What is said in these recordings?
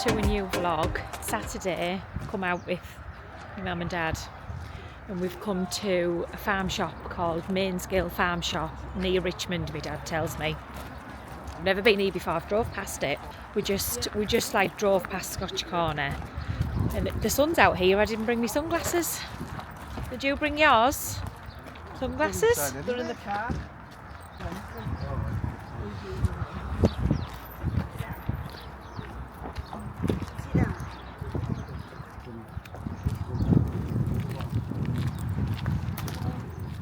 to a new vlog. Saturday, come out with my mum and dad, and we've come to a farm shop called Mainscale Farm Shop near Richmond, my dad tells me. I've never been here before, I've drove past it. We just like drove past Scotch Corner, and the sun's out here. I didn't bring my sunglasses. Did you bring yours? Sunglasses? They're in the car.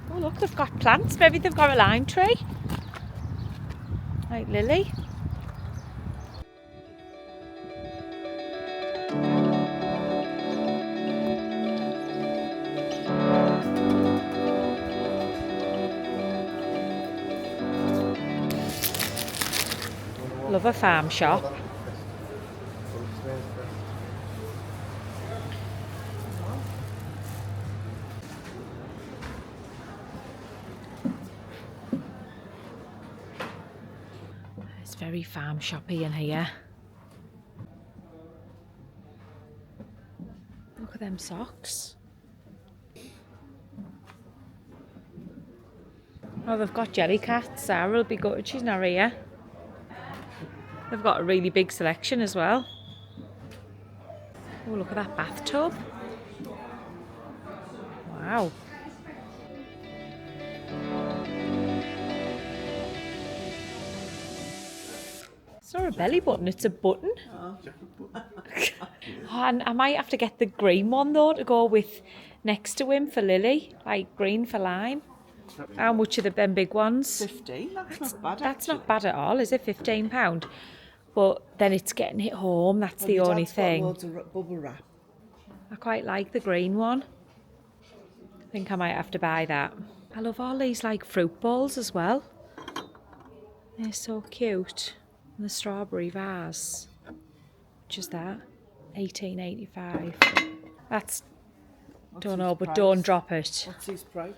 Oh look, they've got plants. Maybe they've got a lime tree. Like Lily. Love a farm shop. It's very farm shoppy in here. Look at them socks. Oh, they've got jellycats. Sarah will be good. She's not here. They've got a really big selection as well. Oh, look at that bathtub. Wow. It's not a belly button, it's a button. Oh, and I might have to get the green one though to go with next to him for Lily. Like green for lime. How much are them big ones? 15, that's not bad. That's not bad at all, is it? £15? But then it's getting it home, that's the only thing. Loads of bubble wrap. I quite like the green one. I think I might have to buy that. I love all these like fruit bowls as well. They're so cute. And the strawberry vase. Which is that? £18.85. That's, don't know, but don't drop it. What's his price?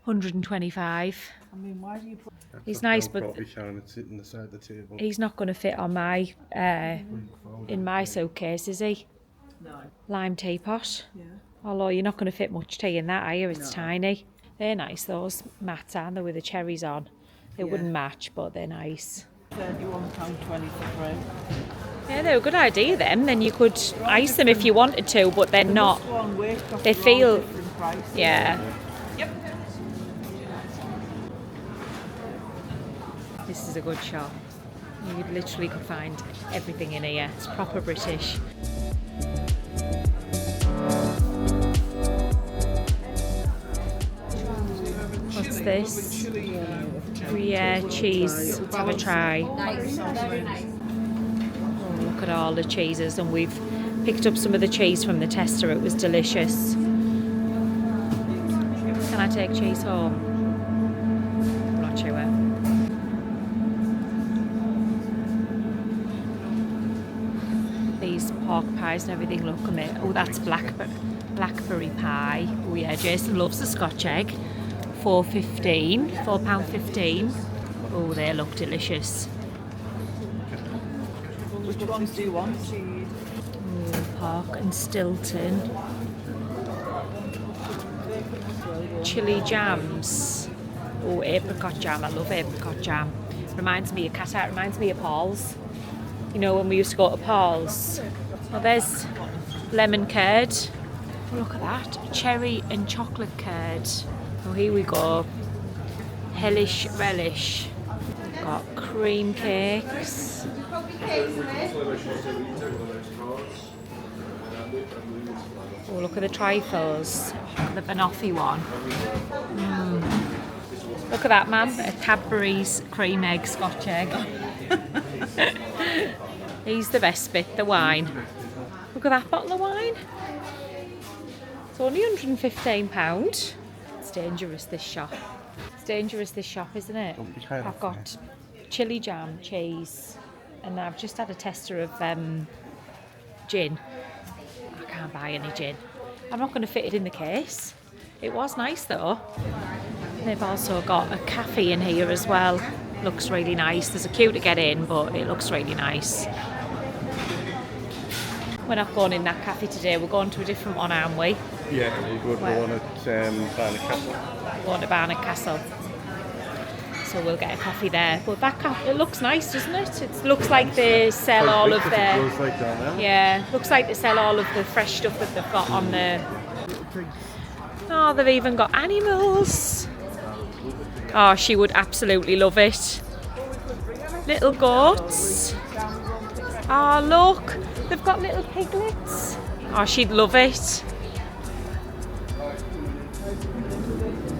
£125. I mean, why do you put... He's nice, but sitting beside the table. he's not going to fit on my in my suitcase, is he? No. Lime teapot. Yeah. Although you're not going to fit much tea in that, are you? It's tiny. They're nice, those mats, aren't they, with the cherries on? They wouldn't match, but they're nice. £31.20 for free. Yeah, they're a good idea then. Then you could ice them if you wanted to, but they're not. They feel... Yeah. Yep. This is a good shop. You literally could find everything in here. It's proper British. What's this? Gruyere cheese. Let's have a try. Oh, look at all the cheeses, and we've picked up some of the cheese from the tester. It was delicious. Can I take cheese home? I'm not sure. These pork pies and everything, look at it. Oh, that's blackberry pie. Oh yeah, Jason loves the Scotch egg. £4.15. Oh, they look delicious. Which ones do you want? Oh, pork and Stilton. Chili jams. Oh, apricot jam. I love apricot jam. Reminds me of Qatar. Reminds me of Paul's. You know, when we used to go to Paul's. Well, there's lemon curd. Oh, look at that. Cherry and chocolate curd. Oh, here we go. Hellish relish. We've got cream cakes. Oh, look at the trifles. The banoffee one. Look at that, man. A Cadbury's cream egg, Scotch egg. He's the best bit, the wine. Look at that bottle of wine. It's only £115. It's dangerous, this shop. It's dangerous, this shop, isn't it? I've got chili jam, cheese, and I've just had a tester of gin. I can't buy any gin. I'm not going to fit it in the case. It was nice though. They've also got a cafe in here as well. Looks really nice. There's a queue to get in, but it looks really nice. We're not going in that cafe today, we're going to a different one, aren't we? Yeah, you go to Where? one at Barnett Castle. We're going to Barnett Castle. So we'll get a coffee there. But that cafe, it looks nice, doesn't it? It looks like they sell all of their... It goes right down there. Yeah, looks like they sell all of the fresh stuff that they've got on the... Oh, they've even got animals. Oh, she would absolutely love it. Little goats. Oh, look. They've got little piglets. Oh, she'd love it.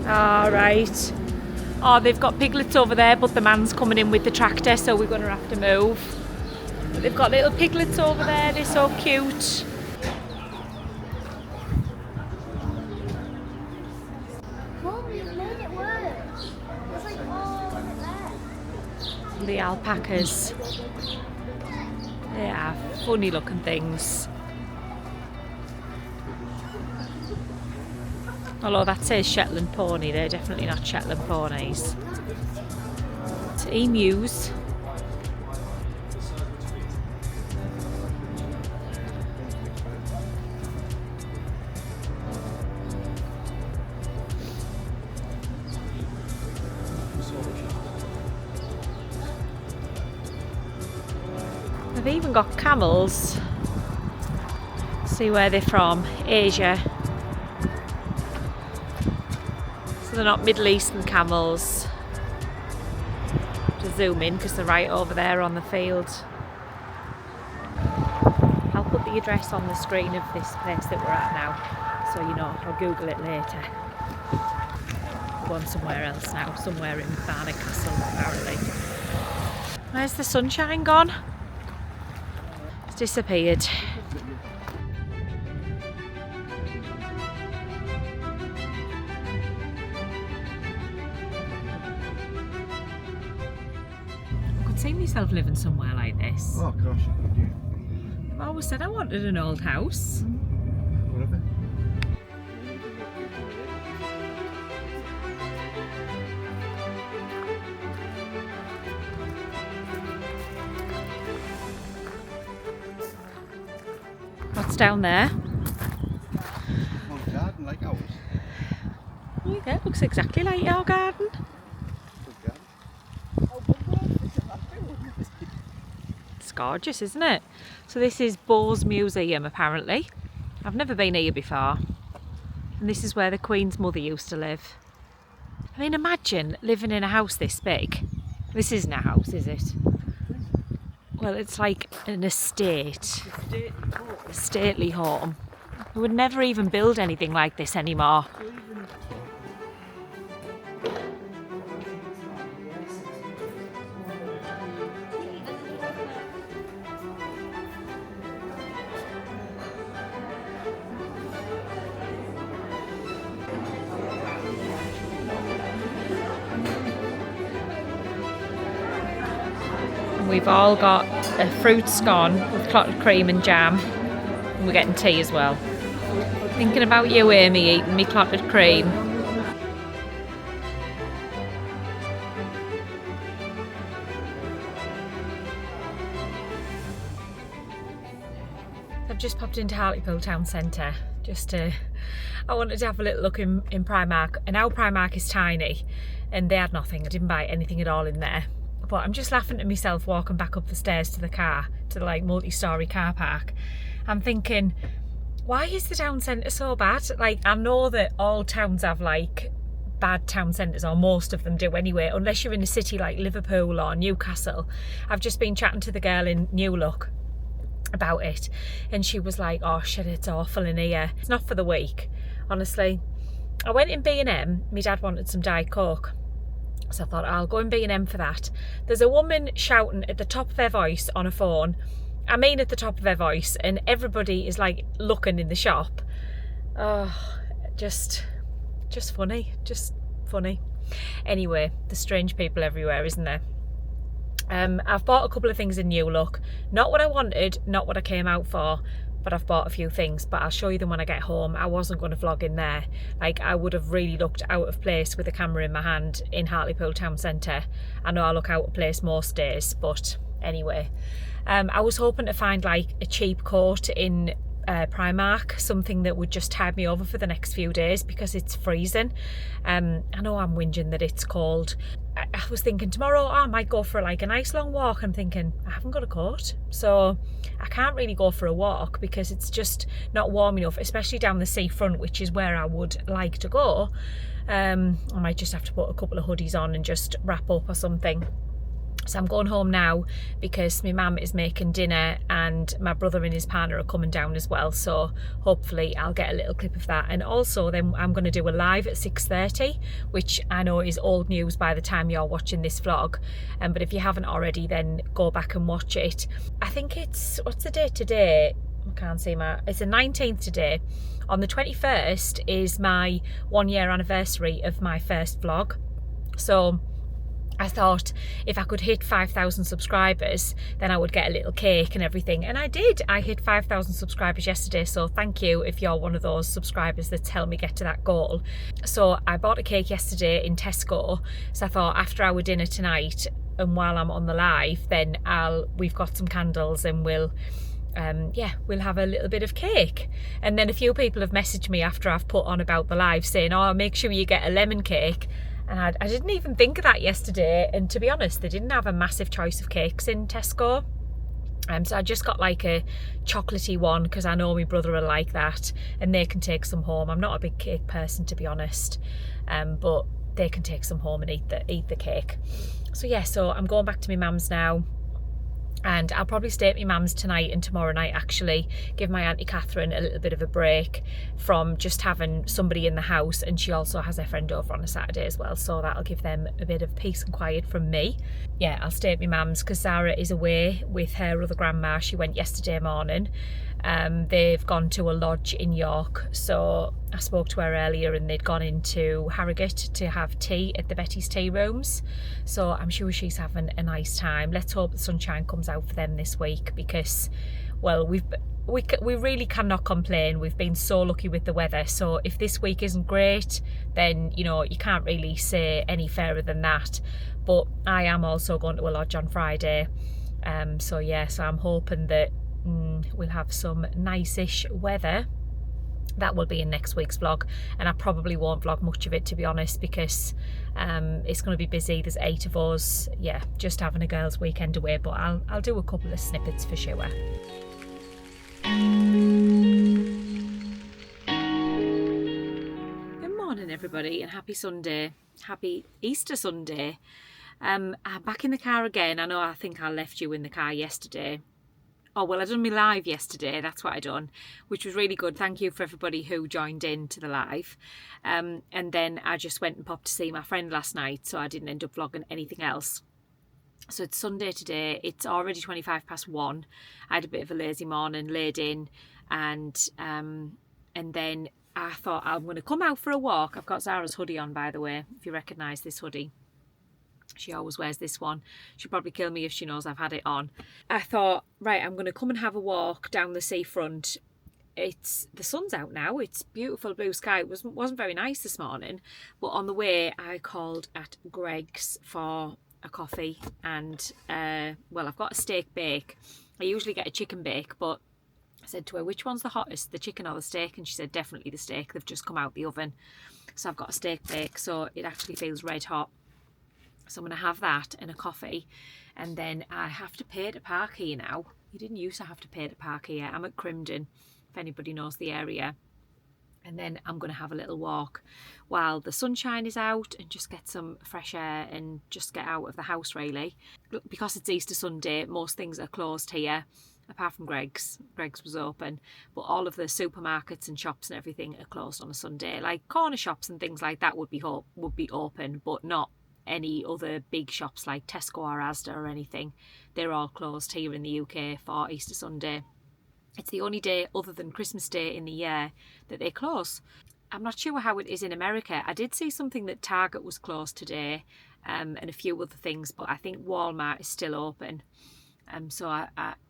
All right. Oh, they've got piglets over there, but the man's coming in with the tractor, so we're going to have to move. But they've got little piglets over there. They're so cute. Mom, you made it worse. It's like all there. The alpacas. They are funny looking things. Although that says Shetland pony, they're definitely not Shetland ponies. It's emus. They've even got camels. See where they're from, Asia. So they're not Middle Eastern camels. To zoom in because they're right over there on the field. I'll put the address on the screen of this place that we're at now, so you know. I'll Google it later. We're going somewhere else now, somewhere in Barnett Castle apparently. Where's the sunshine gone? It's disappeared. I could see myself living somewhere like this. Oh gosh, you could, yeah. I always said I wanted an old house. Whatever. What's down there? Oh, garden like ours. Oh, yeah, it looks exactly like your garden. Good garden. It's gorgeous, isn't it? So this is Bowes Museum apparently. I've never been here before. And this is where the Queen's mother used to live. I mean, imagine living in a house this big. This isn't a house, is it? Well, it's like an estate. A stately home. We would never even build anything like this anymore. We've all got a fruit scone with clotted cream and jam. And we're getting tea as well. Thinking about you, Amy, eating me clotted cream. I've just popped into Hartlepool town centre I wanted to have a little look in Primark, and our Primark is tiny and they had nothing. I didn't buy anything at all in there. But I'm just laughing to myself walking back up the stairs to the car, to the like multi-storey car park. I'm thinking, why is the town centre so bad? Like, I know that all towns have like bad town centres, or most of them do anyway, unless you're in a city like Liverpool or Newcastle. I've just been chatting to the girl in New Look about it, and she was like, oh shit, it's awful in here. It's not for the weak, honestly. I went in B&M, my dad wanted some Diet Coke. So I thought, I'll go in B&M for that. There's a woman shouting at the top of her voice on a phone. I mean at the top of her voice, and everybody is like looking in the shop. Oh, just funny, just funny. Anyway, there's strange people everywhere, isn't there? I've bought a couple of things in New Look. Not what I wanted, not what I came out for, but I've bought a few things, but I'll show you them when I get home. I wasn't going to vlog in there. Like, I would have really looked out of place with a camera in my hand in Hartlepool town centre. I know I look out of place most days, but anyway. I was hoping to find like a cheap coat in Primark, something that would just tide me over for the next few days because it's freezing. I know I'm whinging that it's cold. I was thinking tomorrow I might go for like a nice long walk. I'm thinking I haven't got a coat, so I can't really go for a walk because it's just not warm enough, especially down the seafront, which is where I would like to go. I might just have to put a couple of hoodies on and just wrap up or something. So I'm going home now because my mum is making dinner and my brother and his partner are coming down as well. So hopefully I'll get a little clip of that. And also then I'm going to do a live at 6:30, which I know is old news by the time you're watching this vlog. But if you haven't already, then go back and watch it. I think it's, what's the date today? I can't see it's the 19th today. On the 21st is my 1 year anniversary of my first vlog. So I thought if I could hit 5,000 subscribers, then I would get a little cake and everything. And I did. I hit 5,000 subscribers yesterday. So thank you if you're one of those subscribers that's helped me get to that goal. So I bought a cake yesterday in Tesco. So I thought after our dinner tonight and while I'm on the live, then we've got some candles and we'll have a little bit of cake. And then a few people have messaged me after I've put on about the live saying, oh, make sure you get a lemon cake. And I didn't even think of that yesterday. And to be honest, they didn't have a massive choice of cakes in Tesco. So I just got like a chocolatey one because I know my brother will like that and they can take some home. I'm not a big cake person, to be honest, but they can take some home and eat the cake. So yeah, so I'm going back to my mum's now. And I'll probably stay at my mum's tonight and tomorrow night, actually. Give my Auntie Catherine a little bit of a break from just having somebody in the house. And she also has her friend over on a Saturday as well. So that'll give them a bit of peace and quiet from me. Yeah, I'll stay at my mum's because Sarah is away with her other grandma. She went yesterday morning. They've gone to a lodge in York. So I spoke to her earlier and they'd gone into Harrogate to have tea at the Betty's Tea Rooms. So I'm sure she's having a nice time. Let's hope the sunshine comes out for them this week because, well, we really cannot complain. We've been so lucky with the weather. So if this week isn't great, then, you know, you can't really say any fairer than that. But I am also going to a lodge on Friday. So yeah, so I'm hoping that we'll have some nice-ish weather. That will be in next week's vlog, and I probably won't vlog much of it, to be honest, because it's going to be busy. There's 8 of us, yeah, just having a girls' weekend away, but I'll do a couple of snippets for sure. Good morning, everybody, and happy Sunday. Happy Easter Sunday. I'm back in the car again. I think I left you in the car yesterday. Oh, well, I done my live yesterday. That's what I done, which was really good. Thank you for everybody who joined in to the live. And then I just went and popped to see my friend last night, so I didn't end up vlogging anything else. So it's Sunday today. It's already 1:25. I had a bit of a lazy morning, laid in, and then I thought I'm going to come out for a walk. I've got Zara's hoodie on, by the way, if you recognise this hoodie. She always wears this one. She'll probably kill me if she knows I've had it on. I thought, right, I'm going to come and have a walk down the seafront. The sun's out now. It's beautiful blue sky. It wasn't very nice this morning. But on the way, I called at Greg's for a coffee. And, well, I've got a steak bake. I usually get a chicken bake, but I said to her, which one's the hottest, the chicken or the steak? And she said, definitely the steak. They've just come out the oven. So I've got a steak bake, so it actually feels red hot. So I'm going to have that and a coffee, and then I have to pay to park here now. You didn't used to have to pay to park here. I'm at Crimdon, if anybody knows the area. And then I'm going to have a little walk while the sunshine is out and just get some fresh air and just get out of the house, really. Because it's Easter Sunday, most things are closed here, apart from Greg's. Greg's was open, but all of the supermarkets and shops and everything are closed on a Sunday. Like corner shops and things like that would be open, but not any other big shops like Tesco or Asda or anything. They're all closed here in the UK for Easter Sunday. It's the only day other than Christmas Day in the year that they close. I'm not sure how it is in America. I did see something that Target was closed today, and a few other things, but I think Walmart is still open. So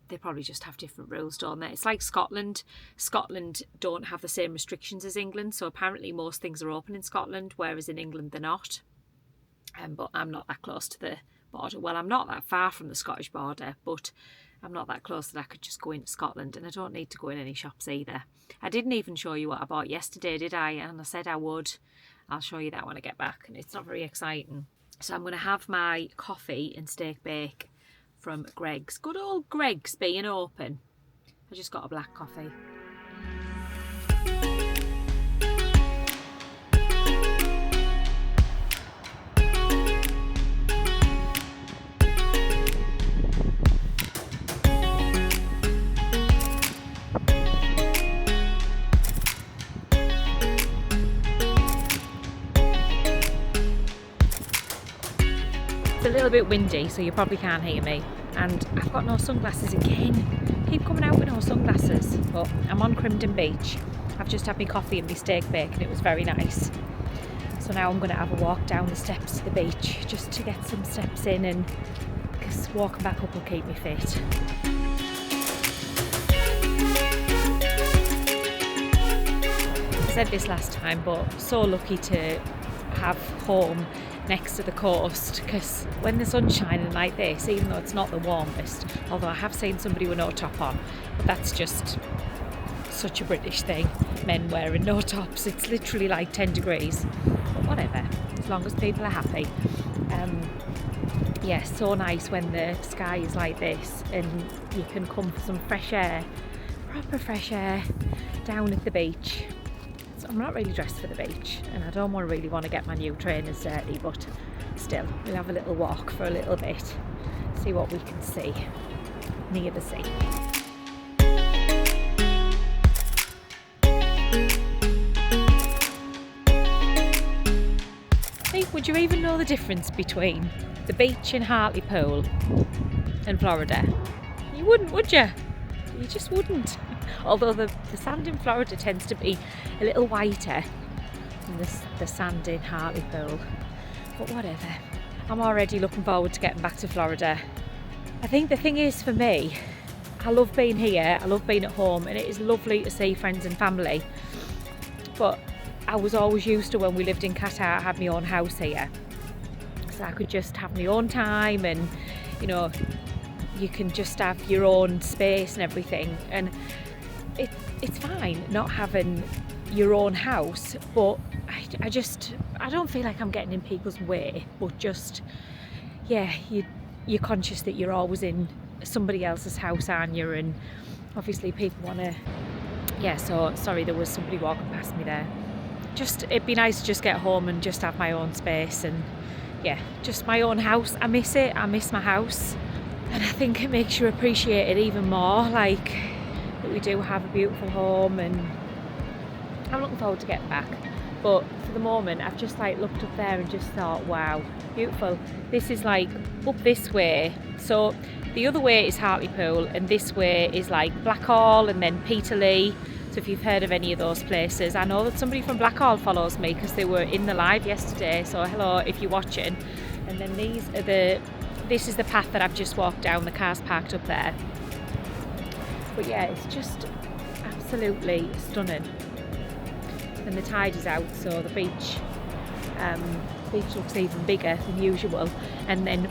they probably just have different rules, don't they? It's like Scotland. Scotland don't have the same restrictions as England, so apparently most things are open in Scotland, whereas in England they're not. But I'm not that close to the border. Well, I'm not that far from the Scottish border, but I'm not that close that I could just go into Scotland, and I don't need to go in any shops either. I didn't even show you what I bought yesterday, did I? And I said I would. I'll show you that when I get back, and it's not very exciting. So I'm going to have my coffee and steak bake from Greggs. Good old Greggs being open. I just got a black coffee. It's a little bit windy, so you probably can't hear me, and I've got no sunglasses again. Keep coming out with no sunglasses, but I'm on Crimden Beach. I've just had my coffee and my steak bake, and it was very nice. So now I'm going to have a walk down the steps to the beach just to get some steps in, and because walking back up will keep me fit. I said this last time, but so lucky to have home next to the coast, because when the sun's shining like this, even though it's not the warmest, although I have seen somebody with no top on, but that's just such a British thing, men wearing no tops. It's literally like 10 degrees, but whatever, as long as people are happy. Yeah, so nice when the sky is like this and you can come for some fresh air, proper fresh air down at the beach. I'm not really dressed for the beach, and I don't really want to get my new trainers dirty, but still, we'll have a little walk for a little bit, see what we can see near the sea. Hey, would you even know the difference between the beach in Hartlepool and Florida? You wouldn't, would you? You just wouldn't. Although the sand in Florida tends to be a little whiter than the sand in Hartlepool. But whatever. I'm already looking forward to getting back to Florida. I think the thing is for me, I love being here, I love being at home, and it is lovely to see friends and family. But I was always used to, when we lived in Qatar, I had my own house here. So I could just have my own time, and you know, you can just have your own space and everything. And it's fine not having your own house, but I don't feel like I'm getting in people's way, but just, yeah, you're conscious that you're always in somebody else's house, aren't you? And obviously people want to, yeah, so sorry, there was somebody walking past me there. Just, it'd be nice to just get home and just have my own space, and yeah, just my own house. I miss it, I miss my house, and I think it makes you appreciate it even more, like that we do have a beautiful home, and I'm looking forward to getting back. But for the moment, I've just like looked up there and just thought, wow, beautiful. This is like up this way. So the other way is Hartlepool, and this way is like Blackhall and then Peterlee. So if you've heard of any of those places, I know that somebody from Blackhall follows me because they were in the live yesterday. So hello if you're watching. And then this is the path that I've just walked down. The car's parked up there. But yeah, it's just absolutely stunning. And the tide is out, so the beach looks even bigger than usual. And then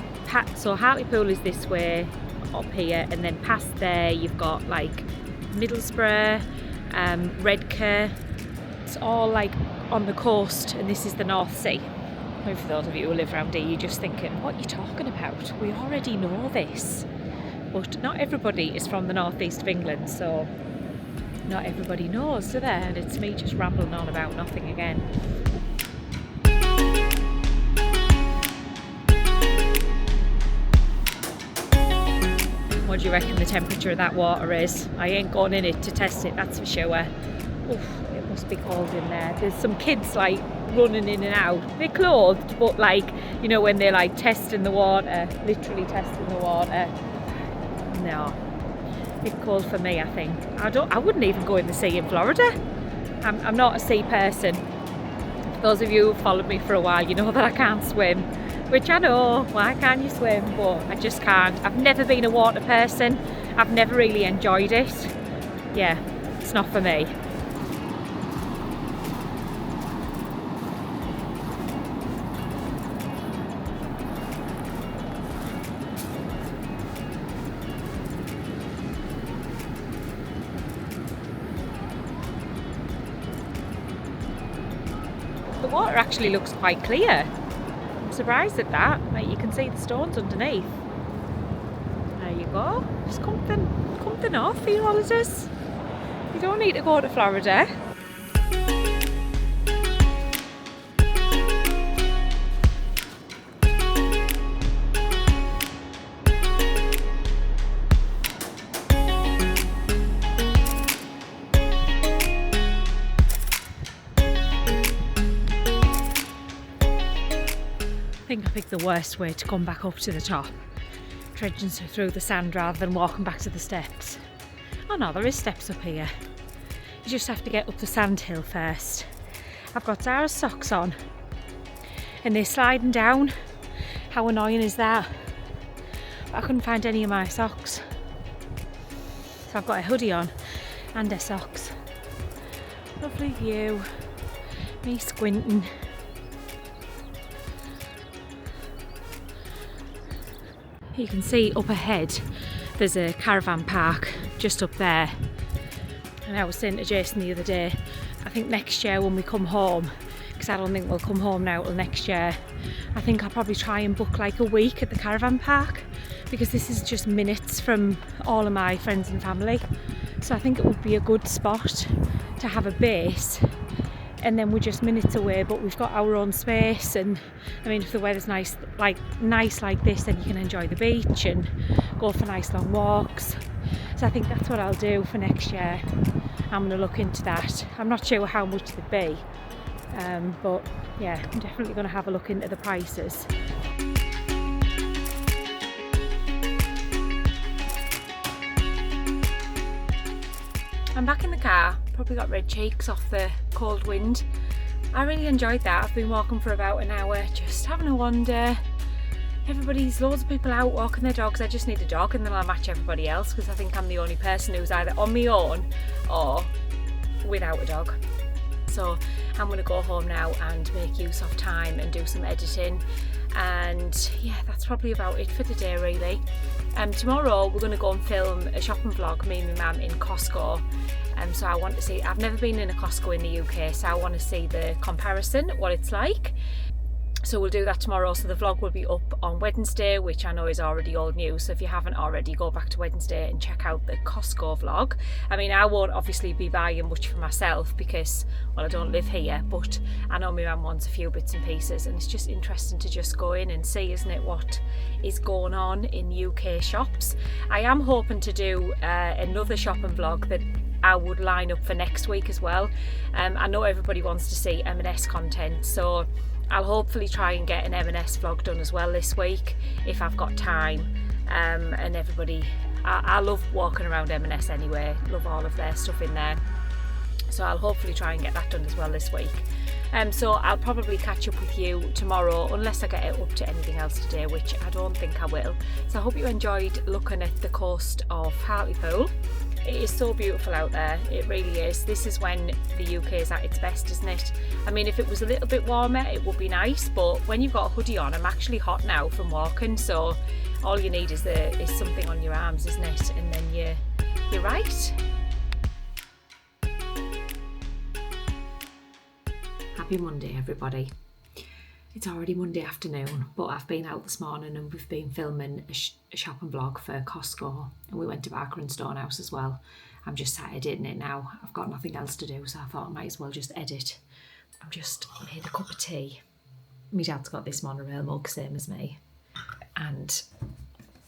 so Hartlepool is this way up here, and then past there you've got like Middlesbrough, Redcar. It's all like on the coast, and this is the North Sea. And for those of you who live around here, you're just thinking, what are you talking about? We already know this. But not everybody is from the northeast of England, so not everybody knows, do they? And it's me just rambling on about nothing again. What do you reckon the temperature of that water is? I ain't going in it to test it, that's for sure. Oof, it must be cold in there. There's some kids like running in and out. They're clothed, but like, you know, when they're like testing the water, literally testing the water. No, it's cold for me, I think. I wouldn't even go in the sea in Florida. I'm not a sea person. For those of you who followed me for a while, you know that I can't swim, which I know, why can't you swim? But I just can't. I've never been a water person. I've never really enjoyed it. Yeah, it's not for me. The water actually looks quite clear. I'm surprised at that. Like, you can see the stones underneath. There you go. Just something off for your holidays. You don't need to go to Florida. I think I picked the worst way to come back up to the top, trudging through the sand rather than walking back to the steps. Oh no, there is steps up here. You just have to get up the sand hill first. I've got Zara's socks on and they're sliding down. How annoying is that? But I couldn't find any of my socks. So I've got a hoodie on and their socks. Lovely view. Me squinting. You can see up ahead there's a caravan park just up there, and I was saying to Jason the other day, I think next year when we come home, because I don't think we'll come home now till next year, I think I'll probably try and book like a week at the caravan park, because this is just minutes from all of my friends and family, so I think it would be a good spot to have a base. And then we're just minutes away, but we've got our own space. And I mean, if the weather's nice like this, then you can enjoy the beach and go for nice long walks. So I think that's what I'll do for next year. I'm going to look into that. I'm not sure how much they'd be, but yeah, I'm definitely going to have a look into the prices. I'm back in the car. Probably got red cheeks off the cold wind. I really enjoyed that. I've been walking for about an hour, just having a wander. Loads of people out walking their dogs. I just need a dog and then I'll match everybody else, because I think I'm the only person who's either on my own or without a dog. So I'm going to go home now and make use of time and do some editing. And yeah, that's probably about it for today really. Tomorrow we're going to go and film a shopping vlog, me and my mum in Costco. So I want to see, I've never been in a Costco in the UK, so I want to see the comparison, what it's like. So we'll do that tomorrow. So the vlog will be up on Wednesday, which I know is already old news. So if you haven't already, go back to Wednesday and check out the Costco vlog. I mean, I won't obviously be buying much for myself because, well, I don't live here, but I know my mum wants a few bits and pieces, and it's just interesting to just go in and see, isn't it, what is going on in UK shops. I am hoping to do another shopping vlog that I would line up for next week as well. I know everybody wants to see M&S content, so I'll hopefully try and get an M&S vlog done as well this week if I've got time. And everybody, I love walking around M&S anyway, love all of their stuff in there. So I'll hopefully try and get that done as well this week. So I'll probably catch up with you tomorrow, unless I get it up to anything else today, which I don't think I will. So I hope you enjoyed looking at the coast of Hartlepool. It is so beautiful out there, it really is. This is when the UK is at its best, isn't it? I mean, if it was a little bit warmer, it would be nice, but when you've got a hoodie on, I'm actually hot now from walking, so all you need is something on your arms, isn't it? And then you're right. Happy Monday, everybody. It's already Monday afternoon, but I've been out this morning and we've been filming a shopping vlog for Costco, and we went to Barker and Stonehouse as well. I'm just sat editing it now. I've got nothing else to do, so I thought I might as well just edit. I've just made a cup of tea. My dad's got this monorail mug, same as me. And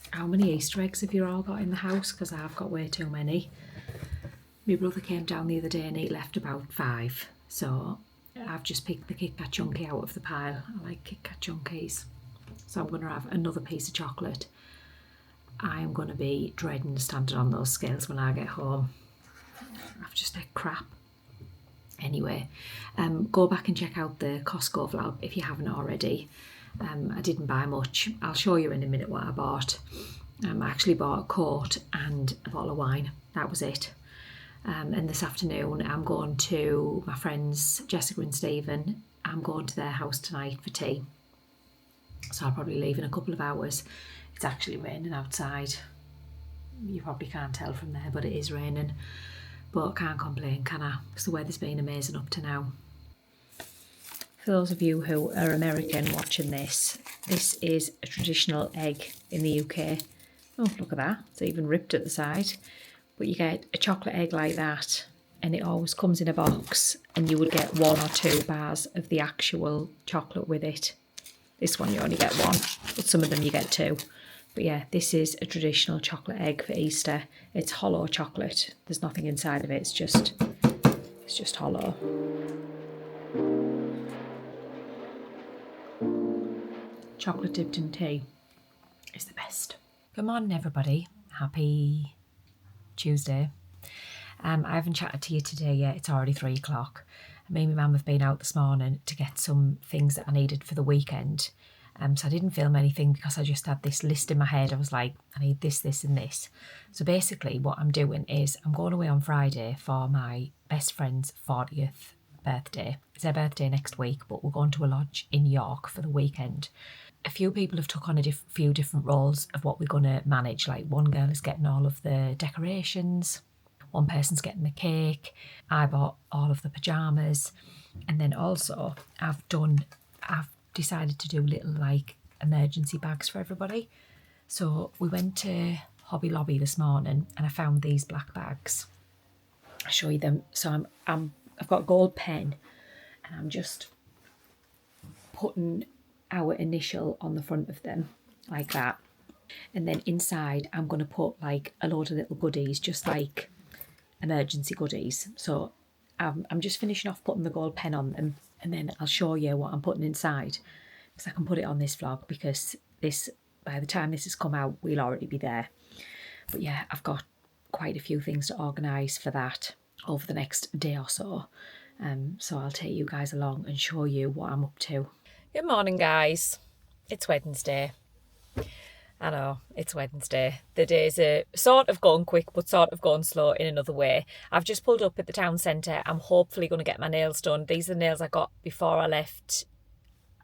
how many Easter eggs have you all got in the house? Because I've got way too many. My brother came down the other day and he left about 5, so I've just picked the Kit Kat chunky out of the pile. I like Kit Kat chunkies. So I'm going to have another piece of chocolate. I am going to be dreading standing on those scales when I get home. I've just had crap. Anyway, go back and check out the Costco vlog if you haven't already. I didn't buy much. I'll show you in a minute what I bought. I actually bought a coat and a bottle of wine. That was it. And this afternoon I'm going to my friends Jessica and Stephen. I'm going to their house tonight for tea, so I'll probably leave in a couple of hours. It's actually raining outside. You probably can't tell from there, but it is raining, but I can't complain, can I? Because the weather's been amazing up to now. For those of you who are American watching this, this is a traditional egg in the UK. Oh, look at that. It's even ripped at the side. But you get a chocolate egg like that, and it always comes in a box, and you would get 1 or 2 bars of the actual chocolate with it. This one you only get 1, but some of them you get 2. But yeah, this is a traditional chocolate egg for Easter. It's hollow chocolate. There's nothing inside of it. It's just hollow. Chocolate dipped in tea is the best. Good morning, everybody. Happy Tuesday. I haven't chatted to you today yet. It's already 3 o'clock. Me and my mum have been out this morning to get some things that I needed for the weekend. So I didn't film anything because I just had this list in my head. I was like, I need this, this and this. So basically what I'm doing is I'm going away on Friday for my best friend's 40th birthday. It's her birthday next week, but we're going to a lodge in York for the weekend. A few people have took on a few different roles of what we're going to manage. Like one girl is getting all of the decorations. One person's getting the cake. I bought all of the pyjamas. And then also I've decided to do little like emergency bags for everybody. So we went to Hobby Lobby this morning and I found these black bags. I'll show you them. So I've got a gold pen and I'm just putting our initial on the front of them like that. And then inside I'm going to put like a load of little goodies, just like emergency goodies. So I'm just finishing off putting the gold pen on them, and then I'll show you what I'm putting inside, because I can put it on this vlog, because this, by the time this has come out, we'll already be there. But yeah, I've got quite a few things to organise for that over the next day or so. So I'll take you guys along and show you what I'm up to. Good morning, guys. It's Wednesday. I know, it's Wednesday. The days are sort of going quick, but sort of going slow in another way. I've just pulled up at the town centre. I'm hopefully going to get my nails done. These are the nails I got before I left,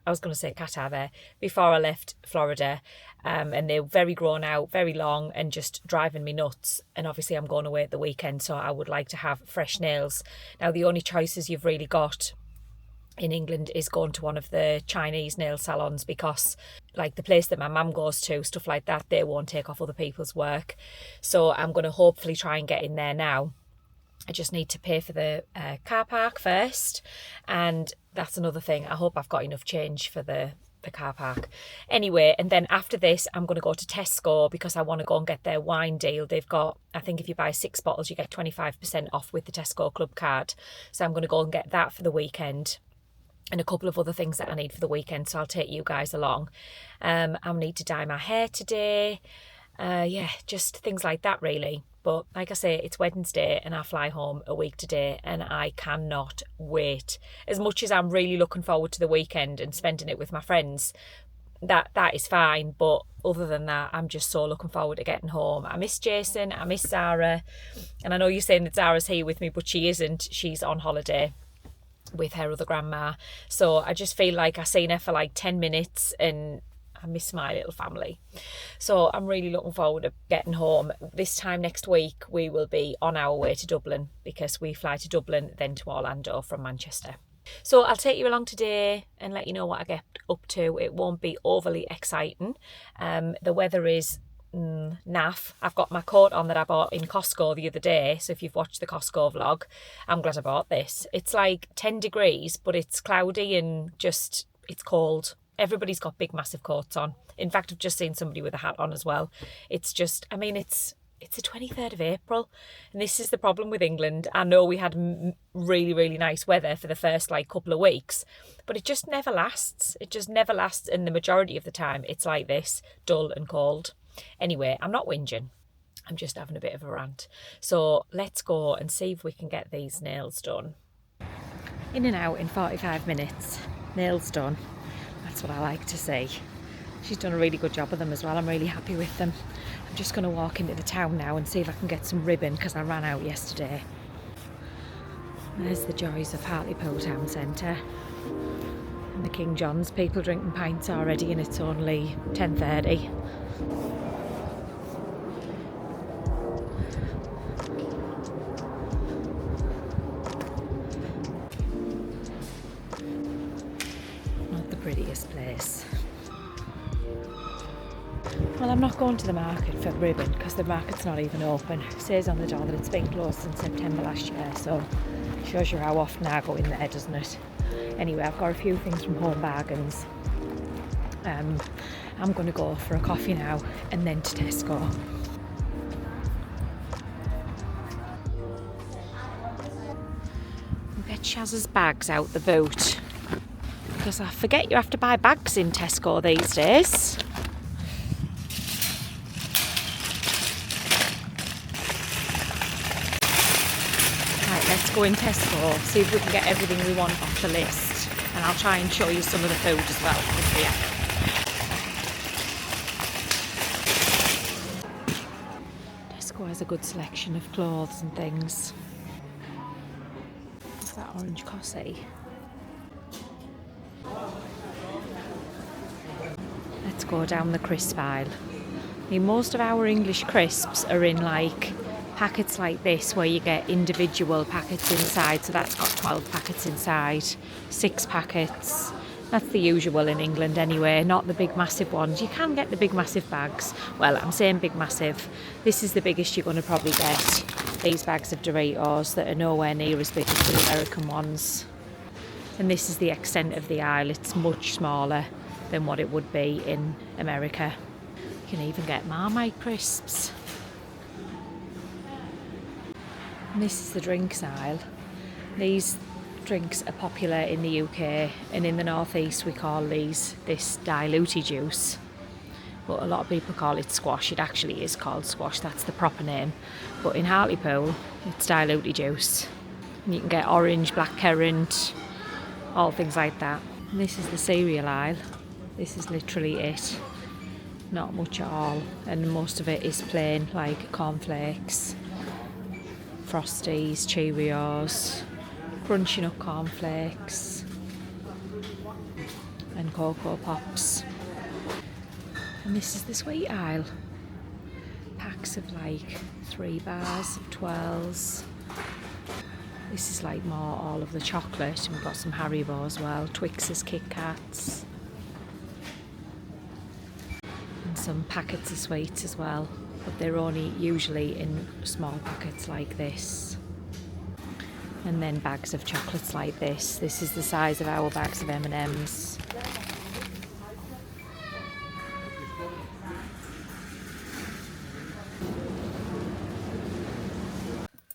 I was going to say Qatar there, before I left Florida. And they're very grown out, very long, and just driving me nuts. And obviously I'm going away at the weekend, so I would like to have fresh nails. Now, the only choices you've really got in England is going to one of the Chinese nail salons, because like the place that my mum goes to, stuff like that, they won't take off other people's work. So I'm going to hopefully try and get in there now. I just need to pay for the car park first, and that's another thing. I hope I've got enough change for the car park. Anyway, and then after this I'm going to go to Tesco, because I want to go and get their wine deal. They've got, I think if you buy 6 bottles you get 25% off with the Tesco club card. So I'm going to go and get that for the weekend, and a couple of other things that I need for the weekend, so I'll take you guys along. I'll need to dye my hair today. Yeah, just things like that really. But like I say, it's Wednesday and I fly home a week today, and I cannot wait. As much as I'm really looking forward to the weekend and spending it with my friends, that is fine. But other than that, I'm just so looking forward to getting home. I miss Jason, I miss Zara. And I know you're saying that Zara's here with me, but she isn't. She's on holiday with her other grandma. So I just feel like I've seen her for like 10 minutes and I miss my little family. So I'm really looking forward to getting home. This time next week we will be on our way to Dublin, because we fly to Dublin then to Orlando from Manchester. So I'll take you along today and let you know what I get up to. It won't be overly exciting. The weather is naff. I've got my coat on that I bought in Costco the other day, so if you've watched the Costco vlog, I'm glad I bought this. It's like 10 degrees, but it's cloudy and just, it's cold. Everybody's got big massive coats on. In fact, I've just seen somebody with a hat on as well. It's just, I mean, it's the 23rd of April, and this is the problem with England. I know we had really, really nice weather for the first like couple of weeks, but it just never lasts. It just never lasts, and the majority of the time it's like this, dull and cold. Anyway, I'm not whinging. I'm just having a bit of a rant. So let's go and see if we can get these nails done. In and out in 45 minutes. Nails done. That's what I like to see. She's done a really good job of them as well. I'm really happy with them. I'm just going to walk into the town now and see if I can get some ribbon, because I ran out yesterday. There's the joys of Hartlepool town centre. And the King John's, people drinking pints already, and it's only 10:30. this place. Well, I'm not going to the market for ribbon because the market's not even open. It says on the door that it's been closed since September last year, so it shows you how often I go in there, doesn't it? Anyway, I've got a few things from Home Bargains. I'm going to go for a coffee now and then to Tesco. We'll get Shaz's bags out the boot because I forget you have to buy bags in Tesco these days. Right, let's go in Tesco, see if we can get everything we want off the list, and I'll try and show you some of the food as well. Yeah. Tesco has a good selection of clothes and things. What's that orange cossie? Let's go down the crisp aisle. I mean, most of our English crisps are in like packets like this where you get individual packets inside, so that's got 12 packets inside, 6 packets. That's the usual in England anyway, not the big massive ones. You can get the big massive bags. Well, I'm saying big massive. This is the biggest you're going to probably get. These bags of Doritos that are nowhere near as big as the American ones. And this is the extent of the aisle. It's much smaller than what it would be in America. You can even get Marmite crisps. And this is the drinks aisle. These drinks are popular in the UK, and in the northeast we call this diluted juice, but a lot of people call it squash. It actually is called squash, that's the proper name, but in Hartlepool it's diluted juice. And you can get orange, blackcurrant, all things like that. And this is the cereal aisle. This is literally it, not much at all, and most of it is plain, like cornflakes, Frosties, Cheerios, Crunchy Nut cornflakes and Cocoa Pops. And this is the sweet aisle. Packs of like 3 bars of 12s. This is like more all of the chocolate, and we've got some Haribo as well, Twixes, Kit Kats, and some packets of sweets as well, but they're only usually in small packets like this. And then bags of chocolates like this. This is the size of our bags of M&Ms.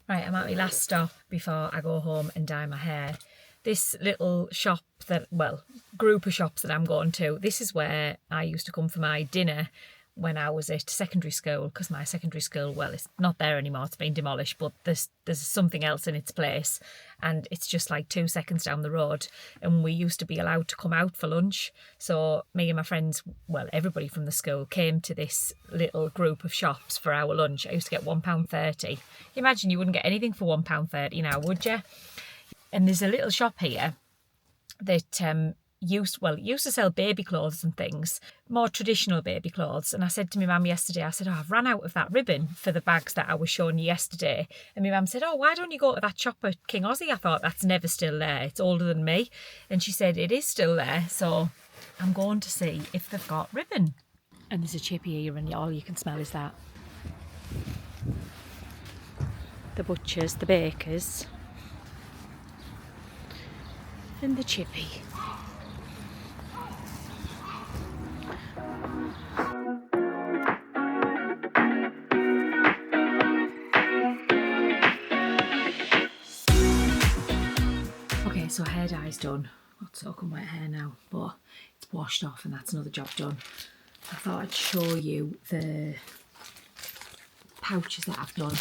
Right, I'm at my last stop before I go home and dye my hair. This little shop group of shops that I'm going to, this is where I used to come for my dinner when I was at secondary school, because my secondary school, well, it's not there anymore, it's been demolished, but there's something else in its place, and it's just like 2 seconds down the road, and we used to be allowed to come out for lunch. So me and my friends, well, everybody from the school came to this little group of shops for our lunch. I used to get £1.30. You imagine you wouldn't get anything for £1.30 now, would you? And there's a little shop here that used to sell baby clothes and things, more traditional baby clothes. And I said to my mum yesterday, I said, I've run out of that ribbon for the bags that I was showing you yesterday. And my mum said, why don't you go to that shop at King Aussie? I thought, that's never still there, it's older than me. And she said, it is still there, so I'm going to see if they've got ribbon. And there's a chippy here, and all you can smell is that. The butchers, the bakers, and the chippy. Okay, so hair dye's done. Got soaking wet hair now, but it's washed off, and that's another job done. I thought I'd show you the pouches that I've done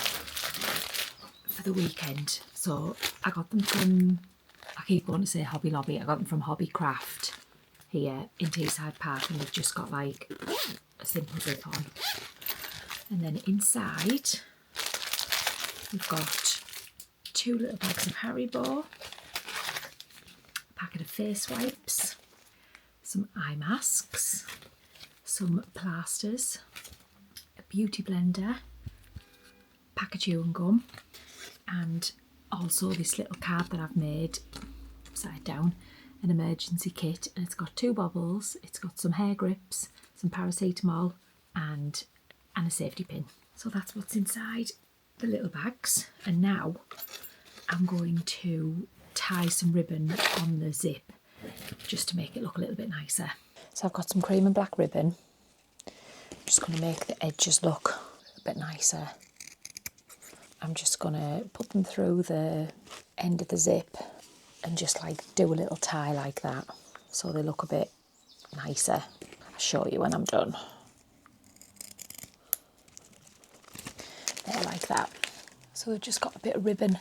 for the weekend. So I got them from, I keep going to say Hobby Lobby, I got them from Hobby Craft here in Teesside Park, and they've just got like a simple zip on. And then inside we've got 2 little bags of Haribo, a packet of face wipes, some eye masks, some plasters, a beauty blender, pack of chewing gum, and also this little card that I've made upside down, an emergency kit, and it's got 2 bobbles, it's got some hair grips, some paracetamol and a safety pin. So that's what's inside the little bags. And now I'm going to tie some ribbon on the zip just to make it look a little bit nicer. So I've got some cream and black ribbon. I'm just going to make the edges look a bit nicer. I'm just going to put them through the end of the zip and just like do a little tie like that so they look a bit nicer. I'll show you when I'm done. There, like that. So we've just got a bit of ribbon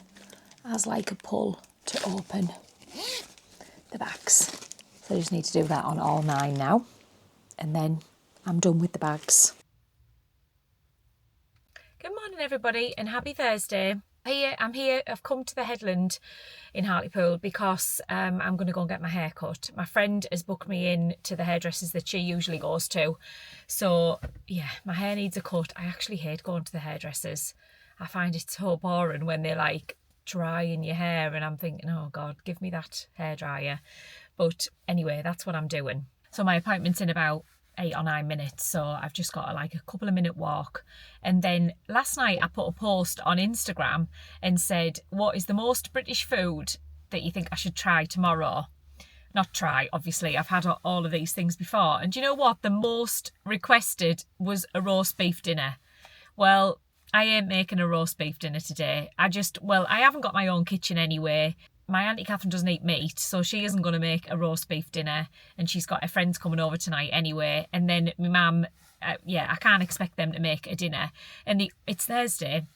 as like a pull to open the bags. So I just need to do that on all 9 now, and then I'm done with the bags. Good morning everybody and happy Thursday. I'm here, I've come to the headland in Hartlepool because I'm going to go and get my hair cut. My friend has booked me in to the hairdressers that she usually goes to. So yeah, my hair needs a cut. I actually hate going to the hairdressers. I find it so boring when they're like drying your hair and I'm thinking, oh God, give me that hairdryer. But anyway, that's what I'm doing. So my appointment's in about 8 or 9 minutes, so I've just got like a couple of minute walk. And then last night I put a post on Instagram and said, what is the most British food that you think I should try tomorrow? Not try, obviously, I've had all of these things before. And do you know what? The most requested was a roast beef dinner. Well, I ain't making a roast beef dinner today. I haven't got my own kitchen anyway. My Auntie Catherine doesn't eat meat, so she isn't going to make a roast beef dinner, and she's got her friends coming over tonight anyway. And then my mum, I can't expect them to make a dinner. And it's Thursday,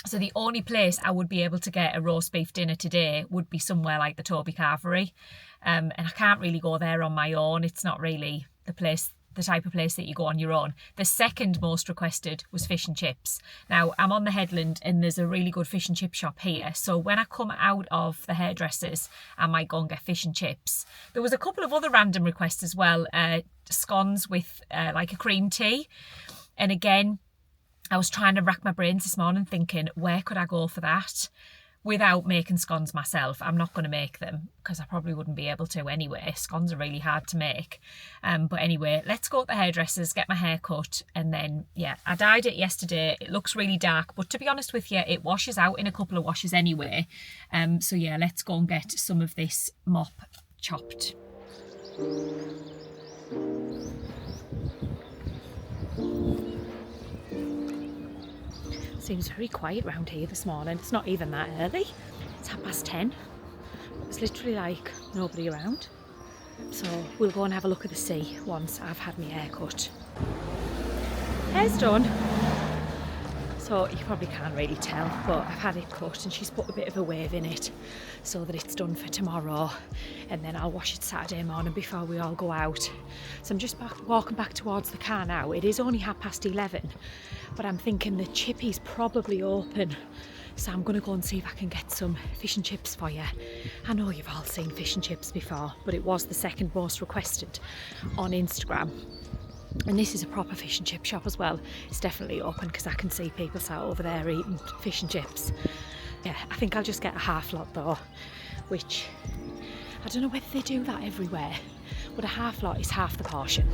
so the only place I would be able to get a roast beef dinner today would be somewhere like the Toby Carvery. And I can't really go there on my own. It's not really the type of place that you go on your own. The second most requested was fish and chips. Now, I'm on the headland and there's a really good fish and chip shop here. So when I come out of the hairdressers, I might go and get fish and chips. There was a couple of other random requests as well. Scones with like a cream tea. And again, I was trying to rack my brains this morning thinking, where could I go for that? Without making scones myself. I'm not going to make them because I probably wouldn't be able to anyway. Scones are really hard to make. But anyway, let's go to the hairdressers, get my hair cut, and then, yeah, I dyed it yesterday. It looks really dark, but to be honest with you, it washes out in a couple of washes anyway. So yeah, let's go and get some of this mop chopped. Seems very quiet round here this morning. It's not even that early. It's 10:30. It's literally like nobody around. So we'll go and have a look at the sea once I've had my hair cut. Hair's done. So you probably can't really tell, but I've had it cut and she's put a bit of a wave in it so that it's done for tomorrow, and then I'll wash it Saturday morning before we all go out. So I'm just walking back towards the car now. It is only 11:30, but I'm thinking the chippy's probably open. So I'm going to go and see if I can get some fish and chips for you. I know you've all seen fish and chips before, but it was the second most requested on Instagram. And this is a proper fish and chip shop as well. It's definitely open because I can see people sat over there eating fish and chips. Yeah, I think I'll just get a half lot though, which I don't know whether they do that everywhere, but a half lot is half the portion.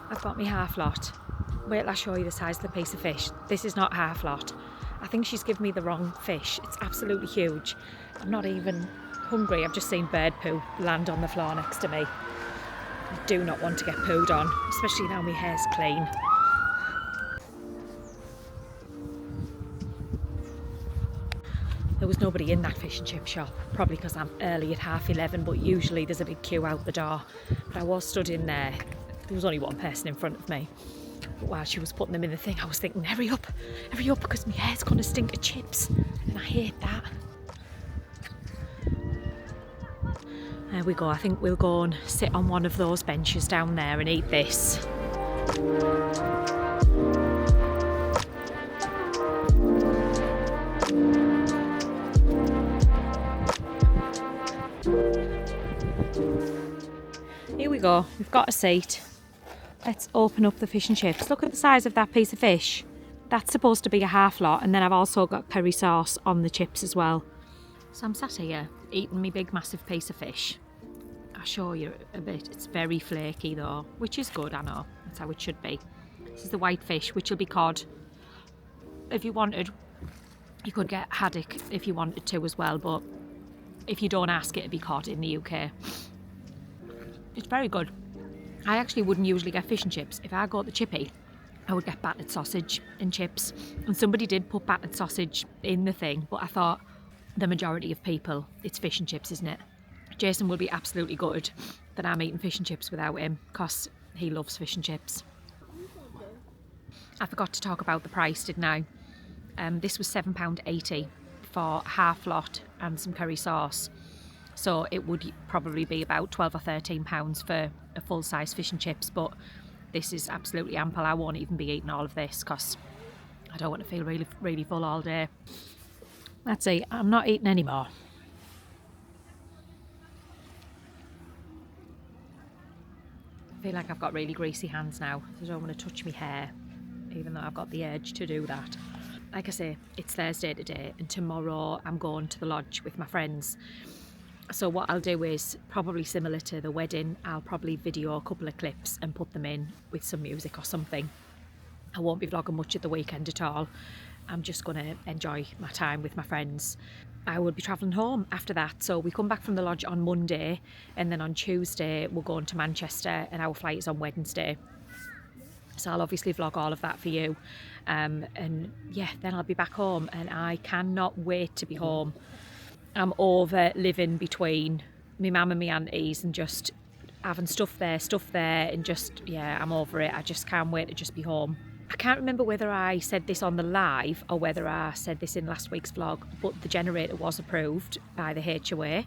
I've got my half lot. Wait till I show you the size of the piece of fish. This is not half lot. I think she's given me the wrong fish. It's absolutely huge. I'm not even hungry. I've just seen bird poo land on the floor next to me. I do not want to get pooed on, especially now my hair's clean. There was nobody in that fish and chip shop, probably because I'm early at 11:30, but usually there's a big queue out the door. But I was stood in there. There was only one person in front of me. But while she was putting them in the thing, I was thinking, hurry up, because my hair's going to stink of chips. And I hate that. There we go. I think we'll go and sit on one of those benches down there and eat this. Here we go. We've got a seat. Let's open up the fish and chips. Look at the size of that piece of fish. That's supposed to be a half lot, and then I've also got curry sauce on the chips as well. So I'm sat here eating my big massive piece of fish. I'll show you a bit. It's very flaky though, which is good, I know. That's how it should be. This is the white fish, which will be cod. If you wanted, you could get haddock if you wanted to as well, but if you don't ask, it'd be cod in the UK. It's very good. I actually wouldn't usually get fish and chips. If I got the chippy, I would get battered sausage and chips. And somebody did put battered sausage in the thing, but I thought the majority of people, it's fish and chips, isn't it? Jason will be absolutely gutted that I'm eating fish and chips without him, because he loves fish and chips. I forgot to talk about the price, didn't I? This was £7.80 for a half lot and some curry sauce. So it would probably be about £12 or £13 for a full-size fish and chips, but this is absolutely ample. I won't even be eating all of this because I don't want to feel really, really full all day. That's it. I'm not eating anymore. I feel like I've got really greasy hands now. I don't want to touch my hair, even though I've got the urge to do that. Like I say, it's Thursday today, and tomorrow I'm going to the lodge with my friends. So what I'll do is probably similar to the wedding. I'll probably video a couple of clips and put them in with some music or something. I won't be vlogging much at the weekend at all. I'm just going to enjoy my time with my friends. I will be travelling home after that. So we come back from the lodge on Monday, and then on Tuesday we're going to Manchester, and our flight is on Wednesday. So I'll obviously vlog all of that for you. And yeah, then I'll be back home, and I cannot wait to be home. I'm over living between my mum and my aunties and just having stuff there, and just, yeah, I'm over it. I just can't wait to just be home. I can't remember whether I said this on the live or whether I said this in last week's vlog, but the generator was approved by the HOA.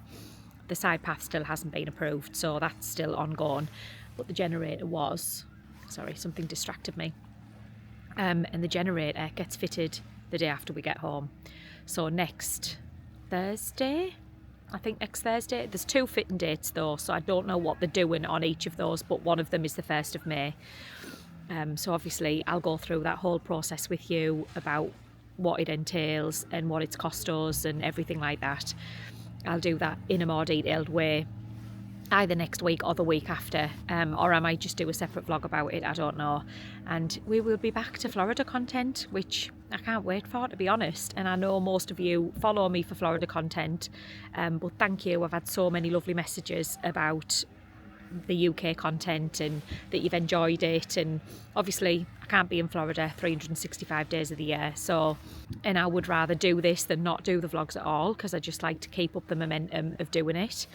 The side path still hasn't been approved, so that's still ongoing, but the generator was. Sorry, something distracted me. And the generator gets fitted the day after we get home. So next Thursday, I think next Thursday. There's 2 fitting dates though, so I don't know what they're doing on each of those, but one of them is the 1st of May. So obviously I'll go through that whole process with you about what it entails and what it's cost us and everything like that. I'll do that in a more detailed way either next week or the week after, or I might just do a separate vlog about it, I don't know. And we will be back to Florida content, which I can't wait for, to be honest. And I know most of you follow me for Florida content, but thank you. I've had so many lovely messages about the UK content and that you've enjoyed it. And obviously I can't be in Florida 365 days of the year, so, and I would rather do this than not do the vlogs at all, because I just like to keep up the momentum of doing it.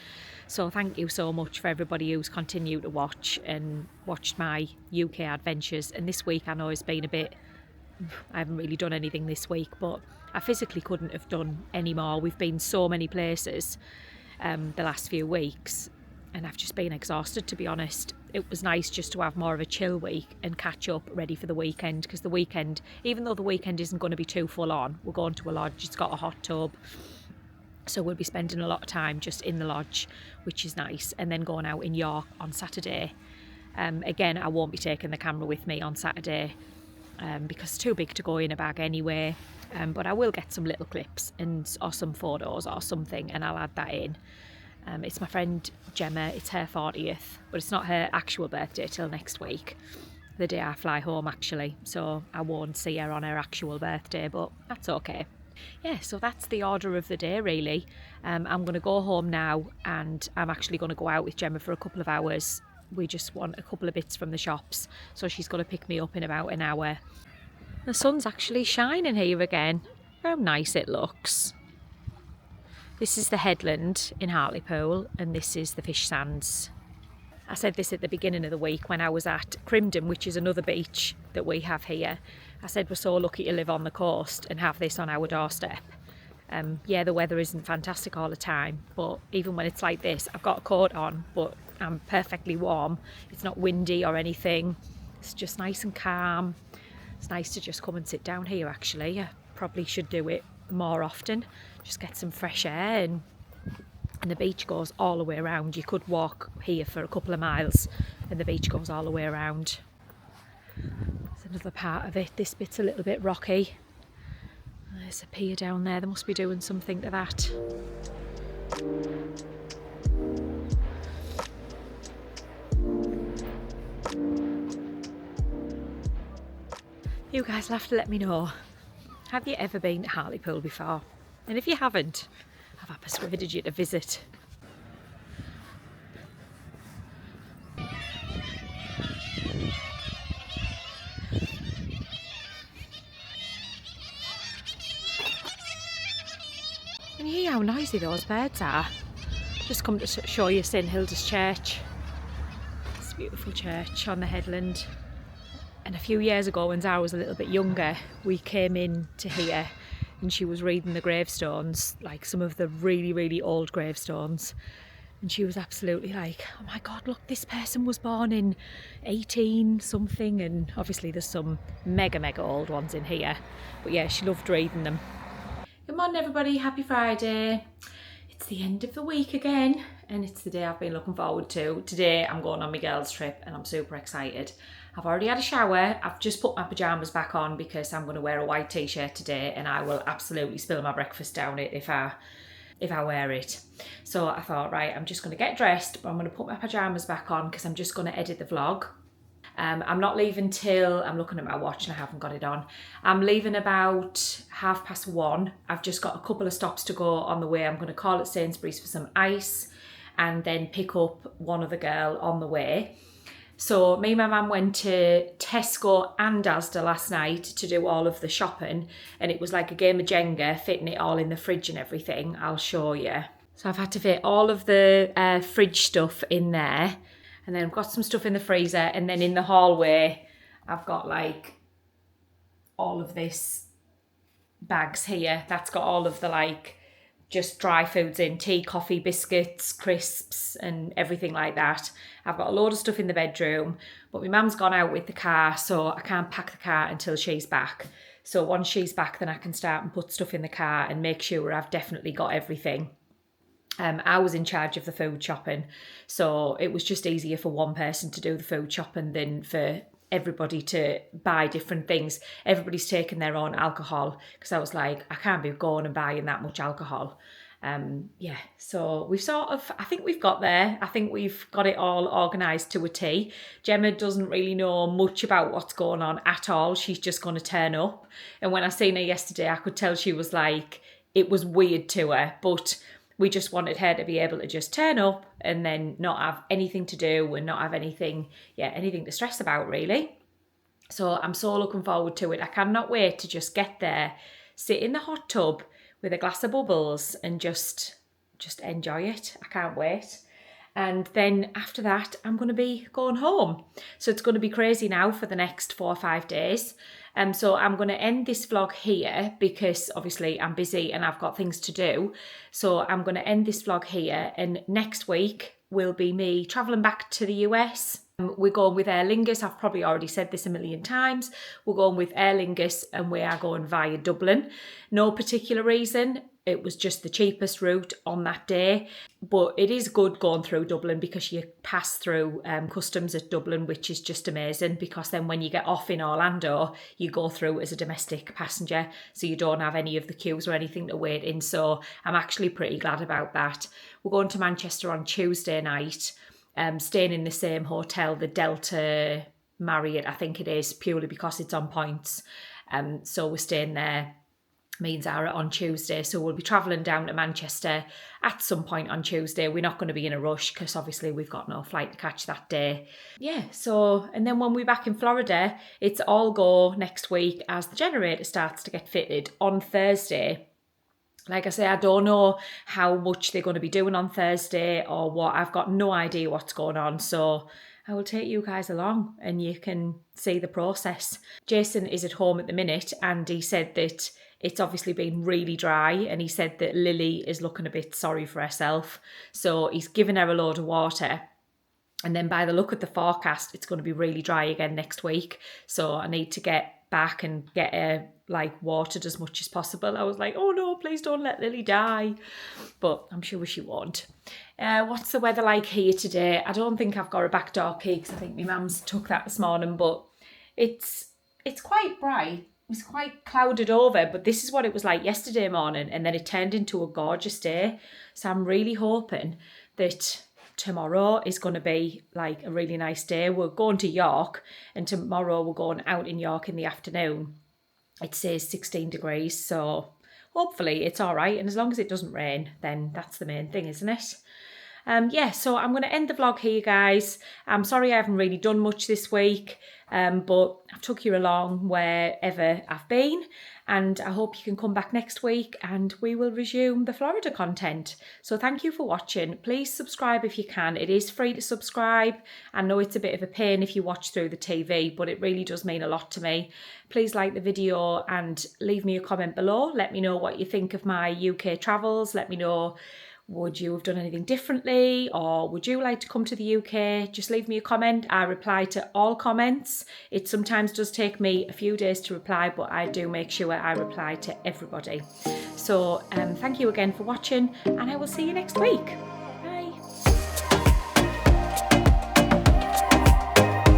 So thank you so much for everybody who's continued to watch and watched my UK adventures. And this week I know it's been a bit, I haven't really done anything this week, but I physically couldn't have done any more. We've been so many places the last few weeks, and I've just been exhausted, to be honest. It was nice just to have more of a chill week and catch up ready for the weekend, because the weekend, even though the weekend isn't going to be too full on, we're going to a lodge, it's got a hot tub. So we'll be spending a lot of time just in the lodge, which is nice, and then going out in York on Saturday. Again, I won't be taking the camera with me on Saturday because it's too big to go in a bag anyway. But I will get some little clips or some photos or something, and I'll add that in. It's my friend Gemma, it's her 40th, but it's not her actual birthday till next week, the day I fly home actually. So I won't see her on her actual birthday, but that's okay. Yeah, so that's the order of the day really. I'm going to go home now, and I'm actually going to go out with Gemma for a couple of hours. We just want a couple of bits from the shops, so she's going to pick me up in about an hour. The sun's actually shining here again. How nice it looks. This is the headland in Hartlepool, and this is the fish sands. I said this at the beginning of the week when I was at Crimdon, which is another beach that we have here. I said we're so lucky to live on the coast and have this on our doorstep. Yeah, the weather isn't fantastic all the time, but even when it's like this, I've got a coat on, but I'm perfectly warm. It's not windy or anything. It's just nice and calm. It's nice to just come and sit down here actually. I probably should do it more often, just get some fresh air. And the beach goes all the way around. You could walk here for a couple of miles and the beach goes all the way around. Another part of it. This bit's a little bit rocky. There's a pier down there. They must be doing something to that. You guys will have to let me know. Have you ever been to Hartlepool before? And if you haven't, have I persuaded you to visit? Can you hear how noisy those birds are? Just come to show you St Hilda's Church. It's a beautiful church on the headland. And a few years ago, when Zara was a little bit younger, we came in to here and she was reading the gravestones, like some of the really, really old gravestones. And she was absolutely like, oh my God, look, this person was born in 18 something. And obviously there's some mega, mega old ones in here. But yeah, she loved reading them. Good morning, everybody. Happy Friday. It's the end of the week again, and it's the day I've been looking forward to. Today I'm going on my girls' trip and I'm super excited. I've already had a shower. I've just put my pyjamas back on because I'm going to wear a white t-shirt today, and I will absolutely spill my breakfast down it if I wear it. So I thought, right, I'm just going to get dressed, but I'm going to put my pyjamas back on because I'm just going to edit the vlog. I'm not leaving till, I'm looking at my watch and I haven't got it on. I'm leaving about 1:30. I've just got a couple of stops to go on the way. I'm going to call at Sainsbury's for some ice and then pick up one other girl on the way. So me and my mum went to Tesco and Asda last night to do all of the shopping, and it was like a game of Jenga, fitting it all in the fridge and everything. I'll show you. So I've had to fit all of the fridge stuff in there. And then I've got some stuff in the freezer, and then in the hallway, I've got like all of this bags here. That's got all of the like just dry foods in, tea, coffee, biscuits, crisps, and everything like that. I've got a load of stuff in the bedroom, but my mum's gone out with the car, so I can't pack the car until she's back. So once she's back, then I can start and put stuff in the car and make sure I've definitely got everything. I was in charge of the food shopping, so it was just easier for one person to do the food shopping than for everybody to buy different things. Everybody's taken their own alcohol because I was like, I can't be going and buying that much alcohol. Yeah, so we've I think we've got there. I think we've got it all organised to a T. Gemma doesn't really know much about what's going on at all. She's just going to turn up. And when I seen her yesterday, I could tell she was like, it was weird to her, but we just wanted her to be able to just turn up and then not have anything to do and not have anything to stress about, really. So I'm so looking forward to it. I cannot wait to just get there, sit in the hot tub with a glass of bubbles and just enjoy it. I can't wait. And then after that, I'm going to be going home. So it's going to be crazy now for the next 4 or 5 days. So I'm going to end this vlog here because obviously I'm busy and I've got things to do. So I'm going to end this vlog here, and next week will be me travelling back to the US. We're going with Aer Lingus. I've probably already said this a million times. We're going with Aer Lingus and we are going via Dublin. No particular reason. It was just the cheapest route on that day. But it is good going through Dublin because you pass through customs at Dublin, which is just amazing, because then when you get off in Orlando, you go through as a domestic passenger. So you don't have any of the queues or anything to wait in. So I'm actually pretty glad about that. We're going to Manchester on Tuesday night. Staying in the same hotel, the Delta Marriott, I think it is, purely because it's on points. So we're staying there, me and Zara, on Tuesday. So we'll be travelling down to Manchester at some point on Tuesday. We're not going to be in a rush because obviously we've got no flight to catch that day. Yeah, so, and then when we're back in Florida, it's all go next week as the generator starts to get fitted on Thursday. Like I say, I don't know how much they're going to be doing on Thursday or what. I've got no idea what's going on. So I will take you guys along and you can see the process. Jason is at home at the minute and he said that it's obviously been really dry, and he said that Lily is looking a bit sorry for herself. So he's given her a load of water. And then by the look at the forecast, it's going to be really dry again next week. So I need to get back and get her like watered as much as possible. I was like, oh no, please don't let Lily die. But I'm sure she won't. What's the weather like here today? I don't think I've got a back door key because I think my mum's took that this morning, but it's it's quite bright. It's quite clouded over, but this is what it was like yesterday morning, and then it turned into a gorgeous day. So I'm really hoping that tomorrow is going to be like a really nice day. We're going to York, and tomorrow we're going out in York in the afternoon. It says 16 degrees, so hopefully it's all right. And as long as it doesn't rain, then that's the main thing, isn't it? Yeah, so I'm going to end the vlog here, guys. I'm sorry I haven't really done much this week, but I've took you along wherever I've been, and I hope you can come back next week and we will resume the Florida content. So thank you for watching. Please subscribe if you can. It is free to subscribe. I know it's a bit of a pain if you watch through the TV, but it really does mean a lot to me. Please like the video and leave me a comment below. Let me know what you think of my UK travels. Let me know, would you have done anything differently, or would you like to come to the UK? Just leave me a comment. I reply to all comments. It sometimes does take me a few days to reply, but I do make sure I reply to everybody. So thank you again for watching, and I will see you next week.